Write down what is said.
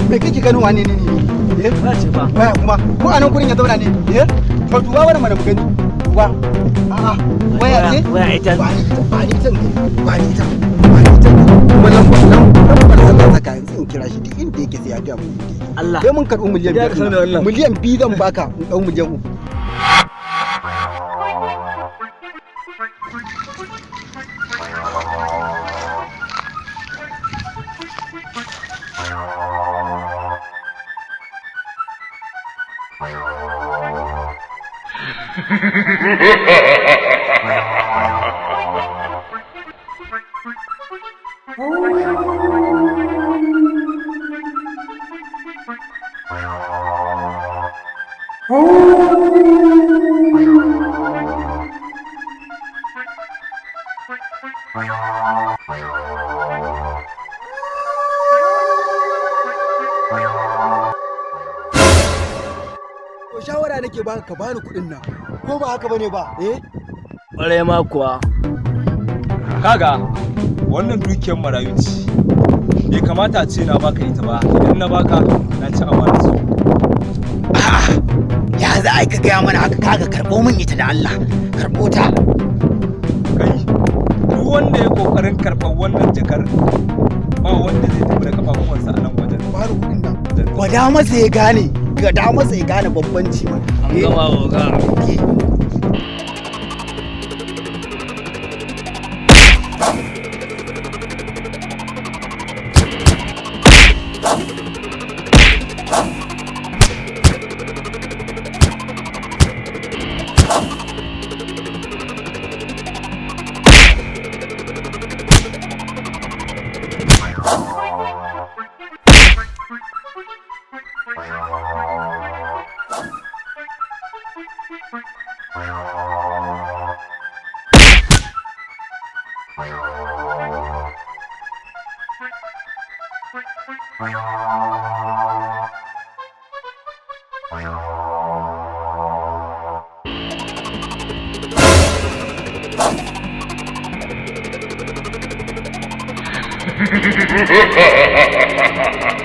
Me kake ganin wane ne eh ba ce ba waya kuma ko anan gurin ya zauna ne eh to duba wannan mana mu gani duba a'a waya ce waya ita ba ni ta kuma nan ba saka in kira shi duk inda yake sai ya ga mu Allah sai mun karɓi miliyan 2 zan baka in dau miliyan 3 shawara nake baka ka bani kuɗin nan ko ba haka bane ba ƙwarai ma kuwa kaga wannan dukiyar marayu ce bai kamata a ce na baka ita ba idan na baka na ci amana su ya za a yi ka gaya mana haka kaga karɓo min ita da Allah karɓo ta kai duk wanda ya kokarin karɓar wannan jakar ba wanda zai tafi da kafafuwansa a nan wajen bani kuɗin nan gwada masa ya gane bambanci mana an gama oga Ha ha ha ha ha ha!